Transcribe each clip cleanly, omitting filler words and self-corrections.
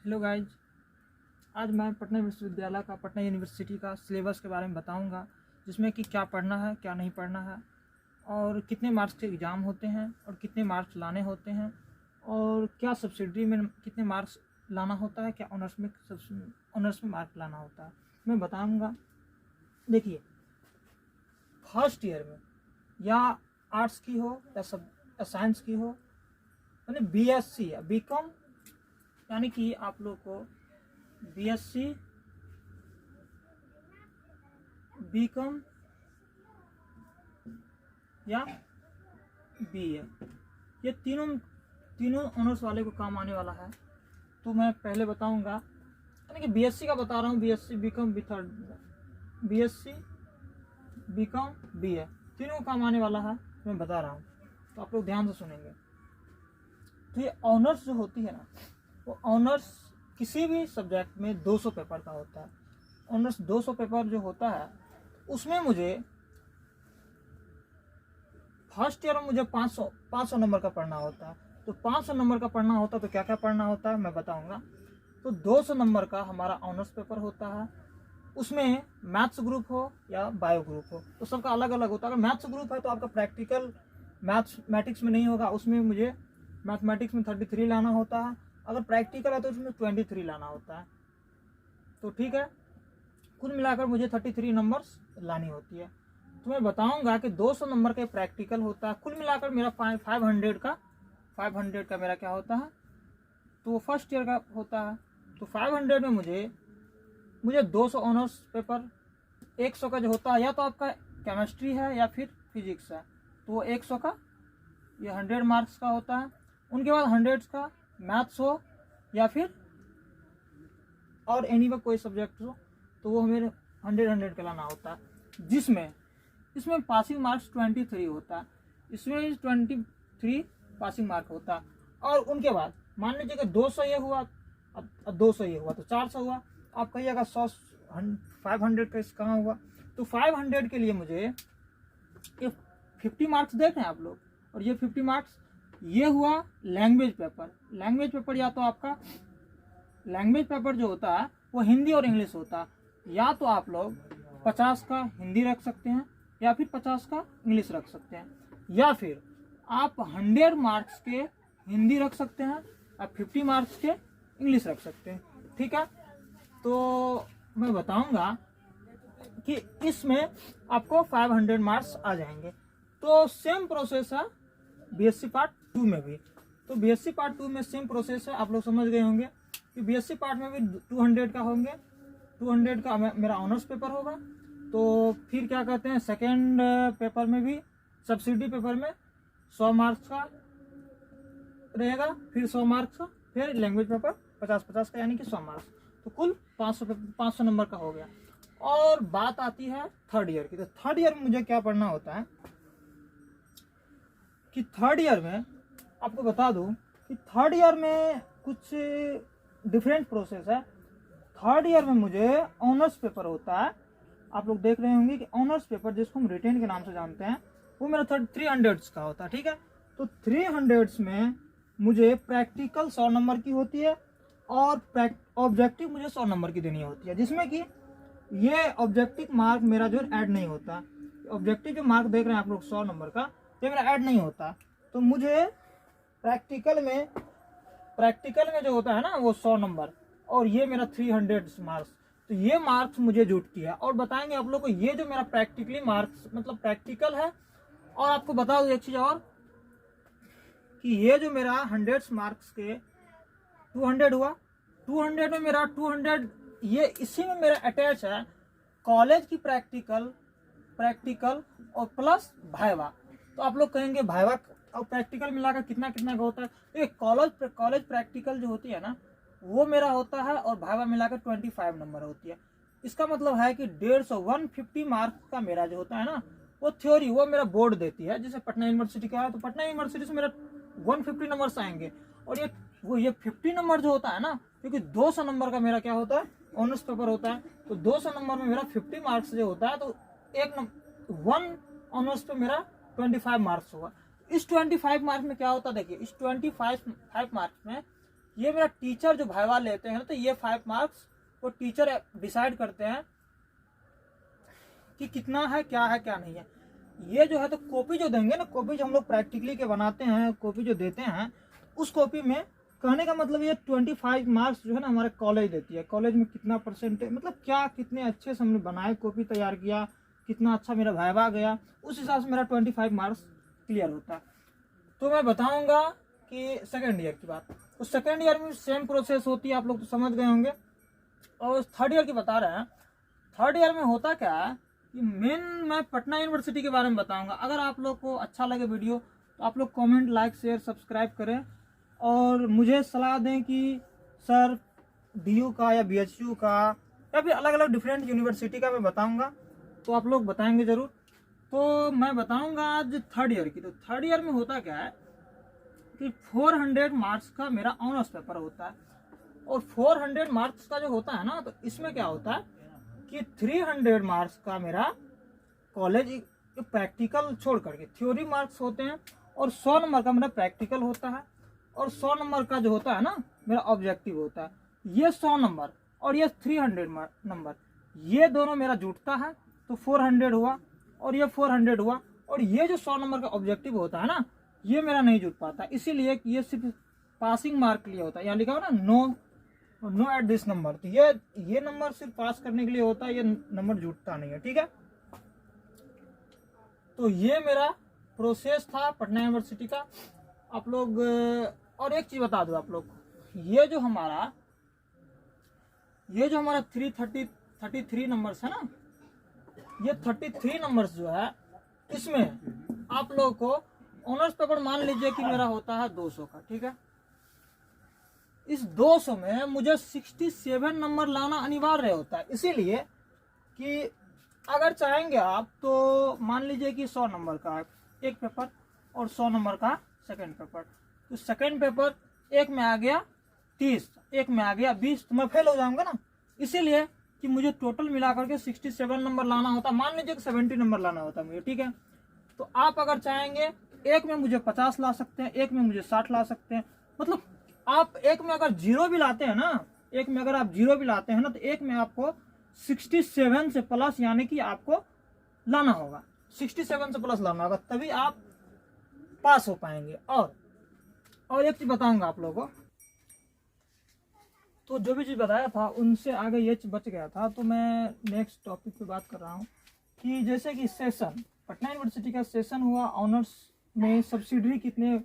Hello guys, आज मैं पटना विश्वविद्यालय का पटना यूनिवर्सिटी का सिलेबस के बारे में बताऊंगा, जिसमें कि क्या पढ़ना है क्या नहीं पढ़ना है और कितने मार्क्स के एग्ज़ाम होते हैं और कितने मार्क्स लाने होते हैं और क्या सब्सिडरी में कितने मार्क्स लाना होता है, क्या ऑनर्स में मार्क्स लाना होता है, मैं बताऊंगा। देखिए, फर्स्ट ईयर में या आर्ट्स की हो या साइंस की हो, यानी बीएससी या बीकॉम, यानी कि आप लोग को बीएससी, बीकॉम या बीए, ये तीनों ऑनर्स वाले को काम आने वाला है। तो मैं पहले बताऊंगा, यानी कि बीएससी का बता रहा हूँ। BSc, BCom, BSc, BCom, BA, तीनों को काम आने वाला है, मैं बता रहा हूँ, तो आप लोग ध्यान से सुनेंगे। तो ये ऑनर्स जो होती है ना, वो ऑनर्स किसी भी सब्जेक्ट में 200 पेपर का होता है। ऑनर्स 200 पेपर जो होता है, उसमें मुझे फर्स्ट ईयर में मुझे 500 नंबर का पढ़ना होता है। तो 500 नंबर का पढ़ना होता है तो क्या क्या पढ़ना होता है मैं बताऊंगा। तो 200 नंबर का हमारा ऑनर्स पेपर होता है, उसमें मैथ्स ग्रुप हो या बायो ग्रुप हो, तो सबका अलग अलग होता है। अगर मैथ्स ग्रुप है तो आपका प्रैक्टिकल मैथमेटिक्स में नहीं होगा, उसमें मुझे मैथमेटिक्स में 33 लाना होता है। अगर प्रैक्टिकल है तो उसमें 23 लाना होता है। तो ठीक है, कुल मिलाकर मुझे 33 नंबर्स लानी होती है। तो मैं बताऊंगा कि 200 नंबर का प्रैक्टिकल होता है, कुल मिलाकर मेरा 500 का मेरा क्या होता है, तो वो फर्स्ट ईयर का होता है। तो 500 में मुझे 200 ऑनर्स पेपर, 100 का जो होता है या तो आपका केमिस्ट्री है या फिर फिजिक्स है, तो वो 100 का, ये 100 मार्क्स का होता है। उनके बाद 100 का मैथ्स हो या फिर और एनी में कोई सब्जेक्ट हो, तो वो हमें 100 का लाना होता है। इसमें पासिंग मार्क्स 23 होता है, इसमें 23 पासिंग मार्क होता है। और उनके बाद मान लीजिए कि 200 ये हुआ, अब 200 ये हुआ तो 400 हुआ। आप कहिएगा 500 का कहाँ हुआ, तो 500 के लिए मुझे ये 50 मार्क्स देख रहे हैं आप लोग, और ये 50 मार्क्स ये हुआ लैंग्वेज पेपर। या तो आपका लैंग्वेज पेपर जो होता है वो हिंदी और इंग्लिश होता है, या तो आप लोग 50 का हिंदी रख सकते हैं या फिर 50 का इंग्लिश रख सकते हैं, या फिर आप 100 मार्क्स के हिंदी रख सकते हैं और 50 मार्क्स के इंग्लिश रख सकते हैं। ठीक है, तो मैं बताऊंगा कि इसमें आपको 500 मार्क्स आ जाएंगे। तो सेम प्रोसेस है बीएससी पार्ट 2 में भी। तो बीएससी पार्ट 2 में सेम प्रोसेस है, आप लोग समझ गए होंगे कि बीएससी पार्ट में भी 200 का होंगे। 200 का मेरा ऑनर्स पेपर होगा। तो फिर क्या कहते हैं, सेकेंड पेपर में भी सब्सिडी पेपर में 100 मार्क्स का रहेगा, फिर 100 मार्क्स का, फिर लैंग्वेज पेपर 50-50 का, यानी कि 100 मार्क्स। तो कुल 500 नंबर का हो गया। और बात आती है थर्ड ईयर की। तो थर्ड ईयर में मुझे क्या पढ़ना होता है कि थर्ड ईयर में आपको बता दूं कि थर्ड ईयर में कुछ डिफरेंट प्रोसेस है। थर्ड ईयर में मुझे ऑनर्स पेपर होता है। आप लोग देख रहे होंगे कि ऑनर्स पेपर, जिसको हम रिटेन के नाम से जानते हैं, वो मेरा 300 का होता है। ठीक है, तो 300 में मुझे प्रैक्टिकल 100 नंबर की होती है और ऑब्जेक्टिव मुझे 100 नंबर की देनी होती है, जिसमें कि ये ऑब्जेक्टिव मार्क मेरा जो ऐड नहीं होता। ऑब्जेक्टिव जो मार्क देख रहे हैं आप लोग 100 नंबर का, ये मेरा ऐड नहीं होता। तो मुझे प्रैक्टिकल में जो होता है ना, वो 100 नंबर, और ये मेरा 300 मार्क्स। तो ये मार्क्स मुझे जुटती है। और बताएंगे आप लोग को, ये जो मेरा प्रैक्टिकली मार्क्स मतलब प्रैक्टिकल है। और आपको बता दूं एक चीज और, कि ये जो मेरा 100 मार्क्स के 200 हुआ, 200 में मेरा 200 ये इसी में मेरा अटैच है कॉलेज की प्रैक्टिकल और प्लस भाइवा। तो आप लोग कहेंगे भाइवा और प्रैक्टिकल मिलाकर कितना कितना का होता है। तो ये कॉलेज प्रैक्टिकल जो होती है ना, वो मेरा होता है, और भाइवा मिलाकर 25 नंबर होती है। इसका मतलब है कि 150 मार्क्स का मेरा जो होता है ना, वो थ्योरी, वो मेरा बोर्ड देती है। जैसे पटना यूनिवर्सिटी का है, तो पटना यूनिवर्सिटी से मेरा 150 नंबर आएंगे। और ये 50 नंबर जो होता है ना, क्योंकि 200 नंबर का मेरा क्या होता है, ऑनर्स पेपर होता है। तो 200 नंबर में मेरा 50 मार्क्स जो होता है, तो वन ऑनर्स पे मेरा 25 मार्क्स होगा। इस 25 मार्क्स में क्या होता है, देखिए, इस 25 मार्क्स में ये मेरा टीचर जो वाइवा लेते हैं तो ये 5 मार्क्स वो टीचर डिसाइड करते हैं कि कितना है क्या नहीं है। ये जो है तो कॉपी जो देंगे ना, कॉपी जो हम लोग प्रैक्टिकली के बनाते हैं, कॉपी जो देते हैं उस कॉपी में कहने का मतलब ये 25 मार्क्स जो है ना हमारे कॉलेज देती है। कॉलेज में कितना परसेंटेज, मतलब क्या कितने अच्छे से हमने बनाए, कॉपी तैयार किया, कितना अच्छा मेरा वाइवा गया, उस हिसाब से मेरा 25 मार्क्स क्लियर होता है। तो मैं बताऊंगा कि सेकेंड ईयर की बात, तो सेकेंड ईयर में सेम प्रोसेस होती है, आप लोग तो समझ गए होंगे। और थर्ड ईयर की बता रहे हैं। थर्ड ईयर में होता क्या है कि मेन मैं पटना यूनिवर्सिटी के बारे में बताऊंगा। अगर आप लोग को अच्छा लगे वीडियो तो आप लोग कमेंट, लाइक, शेयर, सब्सक्राइब करें और मुझे सलाह दें कि सर DU का या BHU का या फिर अलग अलग डिफरेंट यूनिवर्सिटी का मैं बताऊंगा, तो आप लोग बताएंगे ज़रूर। तो मैं बताऊंगा आज थर्ड ईयर की। तो थर्ड ईयर में होता क्या है कि 400 मार्क्स का मेरा ऑनर्स पेपर होता है। और 400 मार्क्स का जो होता है ना, तो इसमें क्या होता है कि 300 मार्क्स का मेरा कॉलेज प्रैक्टिकल छोड़ करके थ्योरी मार्क्स होते हैं, और 100 नंबर का मेरा प्रैक्टिकल होता है, और 100 नंबर का जो होता है ना मेरा ऑब्जेक्टिव होता है। ये 100 नंबर और ये 300 नंबर, ये दोनों मेरा जुटता है तो 400 हुआ, और ये 400 हुआ। और ये जो 100 नंबर का ऑब्जेक्टिव होता है ना, ये मेरा नहीं जुट पाता, इसीलिए ये सिर्फ पासिंग मार्क के लिए होता है। यहाँ लिखा हुआ ना नो एट दिस नंबर, तो ये नंबर सिर्फ पास करने के लिए होता है, ये नंबर जुटता नहीं है, ठीक है। तो ये मेरा प्रोसेस था पटना यूनिवर्सिटी का। आप लोग और एक चीज बता दो आप लोग को, ये जो हमारा 333 नंबर्स है ना, ये 33 नंबर्स जो है इसमें आप लोग को ऑनर्स पेपर मान लीजिए कि मेरा होता है 200 का, ठीक है। इस 200 में मुझे 67 नंबर लाना अनिवार्य होता है, इसीलिए कि अगर चाहेंगे आप तो मान लीजिए कि 100 नंबर का एक पेपर और 100 नंबर का सेकंड पेपर, तो सेकंड पेपर एक में आ गया 30, एक में आ गया 20, तो मैं फेल हो जाऊंगा ना। इसीलिए कि मुझे टोटल मिला करके 67 नंबर लाना होता, मान लीजिए कि 70 नंबर लाना होता मुझे, ठीक है। तो आप अगर चाहेंगे एक में मुझे 50 ला सकते हैं, एक में मुझे 60 ला सकते हैं। मतलब आप एक में अगर जीरो भी लाते हैं ना, एक में अगर आप जीरो भी लाते हैं ना, तो एक में आपको 67 से प्लस यानी कि आपको लाना होगा, 67 से प्लस लाना होगा, तभी आप पास हो पाएंगे। और एक चीज बताऊंगा आप लोगों को, तो जो भी चीज बताया था उनसे आगे ये चीज बच गया था, तो मैं नेक्स्ट टॉपिक पे बात कर रहा हूँ कि जैसे कि सेशन, पटना यूनिवर्सिटी का सेशन हुआ, ऑनर्स में सब्सिडरी कितने,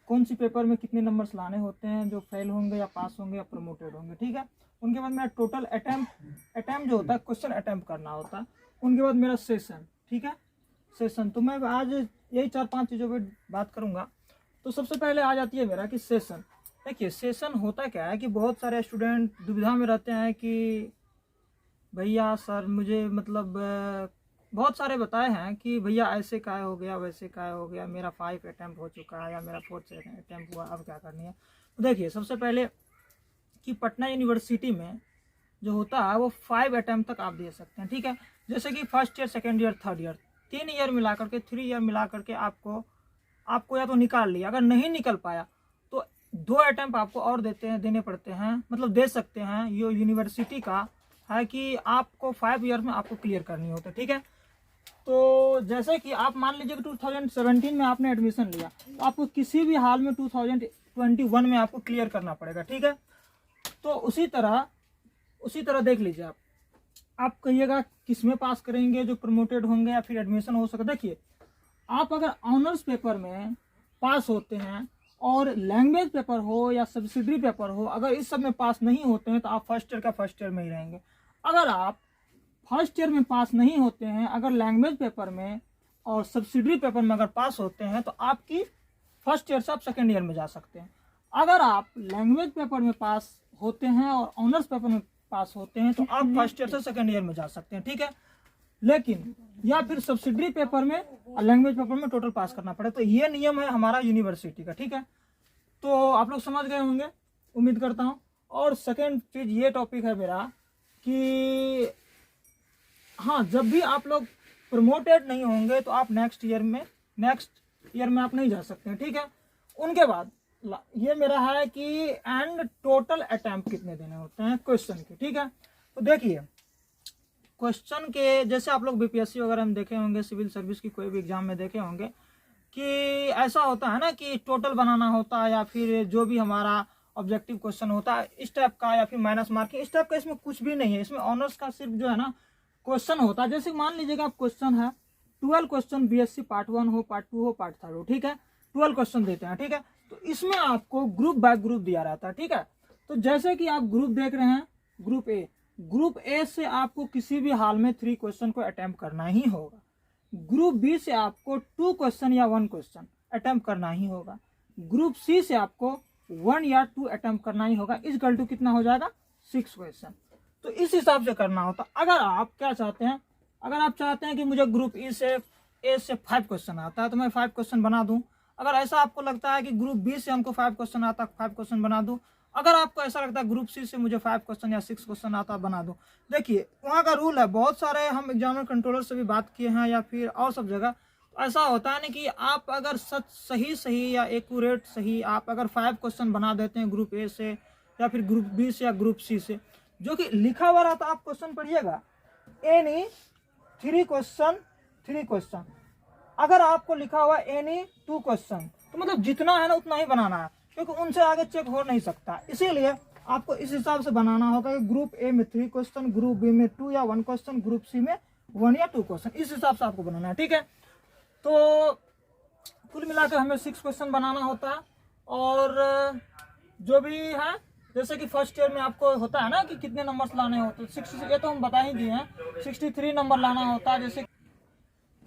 कौन सी पेपर में कितने नंबर्स लाने होते हैं, जो फेल होंगे या पास होंगे या प्रमोटेड होंगे, ठीक है। उनके बाद मेरा टोटल अटैम्प्ट जो होता है, क्वेश्चन अटैम्प्ट करना होता है। उनके बाद मेरा सेशन, ठीक है, सेशन। तो मैं आज यही 4-5 चीज़ों पे बात करूंगा। तो सबसे पहले आ जाती है मेरा कि सेशन। देखिए सेशन होता क्या है कि बहुत सारे स्टूडेंट दुविधा में रहते हैं कि भैया सर मुझे मतलब बहुत सारे बताए हैं कि भैया ऐसे काय हो गया, वैसे काय हो गया, मेरा 5 अटैम्प्ट हो चुका है या मेरा 4th अटैम्प्ट हुआ, अब क्या करनी है। तो देखिए सबसे पहले कि पटना यूनिवर्सिटी में जो होता है वो 5 अटैम्प्ट तक आप दे सकते हैं, ठीक है। जैसे कि first year, second year, third year, 3 year मिला करके, 3 ईयर मिला करके आपको या तो निकाल लिया, अगर नहीं निकल पाया तो 2 अटैम्प्ट आपको और देने पड़ते हैं, मतलब दे सकते हैं। ये यूनिवर्सिटी का है कि आपको 5 ईयर में आपको क्लियर करनी होती है, ठीक है। तो जैसे कि आप मान लीजिए कि 2017 में आपने एडमिशन लिया, तो आपको किसी भी हाल में 2021 में आपको क्लियर करना पड़ेगा, ठीक है। तो उसी तरह देख लीजिए आप कहिएगा किस में पास करेंगे, जो प्रमोटेड होंगे या फिर एडमिशन हो सके। देखिए आप अगर ऑनर्स पेपर में पास होते हैं और लैंग्वेज पेपर हो या सब्सिडरी पेपर हो, अगर इस सब में पास नहीं होते हैं तो आप फर्स्ट ईयर में ही रहेंगे। अगर आप फर्स्ट ईयर में पास नहीं होते हैं, अगर लैंग्वेज पेपर में और सब्सिडरी पेपर में अगर पास होते हैं तो आपकी फर्स्ट ईयर से आप सेकेंड ईयर में जा सकते हैं। अगर आप लैंग्वेज पेपर में पास होते हैं और ऑनर्स पेपर में पास होते हैं तो आप फर्स्ट ईयर से सेकेंड ईयर में जा सकते हैं, ठीक है। लेकिन या फिर सब्सिडरी पेपर में और लैंग्वेज पेपर में टोटल पास करना पड़े। तो ये नियम है हमारा यूनिवर्सिटी का, ठीक है। तो आप लोग समझ गए होंगे, उम्मीद करता हूँ। और सेकेंड चीज ये टॉपिक है मेरा कि हाँ, जब भी आप लोग प्रमोटेड नहीं होंगे तो आप नेक्स्ट ईयर में आप नहीं जा सकते हैं, ठीक है। उनके बाद ये मेरा है कि एंड टोटल अटेम्प्ट कितने देने होते हैं क्वेश्चन के, ठीक है। तो देखिए क्वेश्चन के, जैसे आप लोग बीपीएससी वगैरह में देखे होंगे, सिविल सर्विस की कोई भी एग्जाम में देखे होंगे कि ऐसा होता है ना कि टोटल बनाना होता है या फिर जो भी हमारा ऑब्जेक्टिव क्वेश्चन होता है इस टाइप का, या फिर माइनस मार्किंग इस टाइप का। इसमें कुछ भी नहीं है, इसमें ऑनर्स का सिर्फ जो है ना क्वेश्चन होता है। जैसे मान लीजिएगा आप क्वेश्चन है 12 क्वेश्चन बीएससी पार्ट 1 हो, पार्ट 2 हो, पार्ट 3 हो, ठीक है। 12 क्वेश्चन देते हैं, ठीक है। तो इसमें आपको ग्रुप बाय ग्रुप दिया रहता है, ठीक है। तो जैसे कि आप ग्रुप देख रहे हैं, ग्रुप ए से आपको किसी भी हाल में 3 क्वेश्चन को अटेम्प्ट करना ही होगा। ग्रुप बी से आपको 2 क्वेश्चन या 1 क्वेश्चन अटेम्प्ट करना ही होगा। ग्रुप सी से आपको 1 या 2 अटेम्प्ट करना ही होगा। इस गल टू कितना हो जाएगा 6 क्वेश्चन। तो इस हिसाब से करना होता। अगर आप क्या चाहते हैं, अगर आप चाहते हैं कि मुझे ग्रुप ए से 5 क्वेश्चन आता है तो मैं 5 क्वेश्चन बना दूं। अगर ऐसा आपको लगता है कि ग्रुप बी से हमको 5 क्वेश्चन आता है 5 क्वेश्चन बना दूं। अगर आपको ऐसा लगता है ग्रुप सी से मुझे 5 क्वेश्चन या 6 क्वेश्चन आता है बना दूं। देखिए वहाँ का रूल है, बहुत सारे हम एग्जामिनर कंट्रोलर से भी बात किए हैं या फिर और सब जगह। ऐसा होता है ना कि आप अगर सही या एक्यूरेट सही आप अगर 5 क्वेश्चन बना देते हैं ग्रुप ए से या फिर ग्रुप बी से या ग्रुप सी से, जो कि लिखा हुआ रहता है, आप क्वेश्चन पढ़िएगा एनी 3 क्वेश्चन। अगर आपको लिखा हुआ एनी 2 क्वेश्चन तो मतलब जितना है ना उतना ही बनाना है, क्योंकि उनसे आगे चेक हो नहीं सकता। इसीलिए आपको इस हिसाब से बनाना होगा कि ग्रुप ए में 3 क्वेश्चन, ग्रुप बी में 2 या 1 क्वेश्चन, ग्रुप सी में 1 या 2 क्वेश्चन। इस हिसाब से आपको बनाना है, ठीक है। तो कुल मिलाकर हमें 6 क्वेश्चन बनाना होता है। और जो भी है, जैसे कि फर्स्ट ईयर में आपको होता है ना कि कितने नंबर्स लाने होते हैं, 60, ये तो हम बता ही दिए हैं, 63 नंबर लाना होता है। जैसे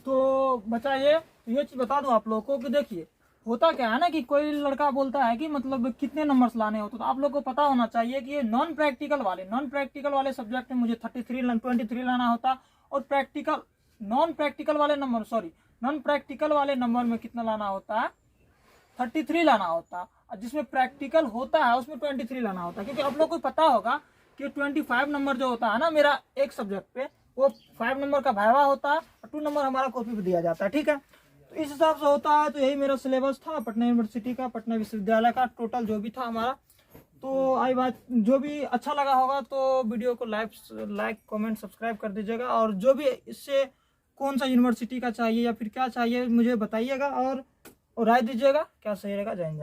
तो बचा ये चीज बता दूं आप लोगों को कि देखिए होता क्या है ना कि कोई लड़का बोलता है कि मतलब कितने नंबर्स लाने होते, तो आप लोग को पता होना चाहिए कि ये नॉन प्रैक्टिकल वाले सब्जेक्ट में मुझे 23 लाना होता, और नॉन प्रैक्टिकल वाले नंबर में कितना लाना होता है 33 लाना होता, और जिसमें प्रैक्टिकल होता है उसमें 23 लाना होता है। क्योंकि आप लोग को पता होगा कि 25 नंबर जो होता है ना मेरा एक सब्जेक्ट पे, वो 5 नंबर का वाइवा होता है और 2 नंबर हमारा कॉपी पे दिया जाता है, ठीक है। तो इस हिसाब से होता है। तो यही मेरा सिलेबस था पटना यूनिवर्सिटी का, पटना विश्वविद्यालय का, टोटल जो भी था हमारा। तो आई बात, जो भी अच्छा लगा होगा तो वीडियो को लाइक कमेंट सब्सक्राइब कर दीजिएगा, और जो भी इससे कौन सा यूनिवर्सिटी का चाहिए या फिर क्या चाहिए मुझे बताइएगा और राय दीजिएगा क्या सही रहेगा। जय हिंद।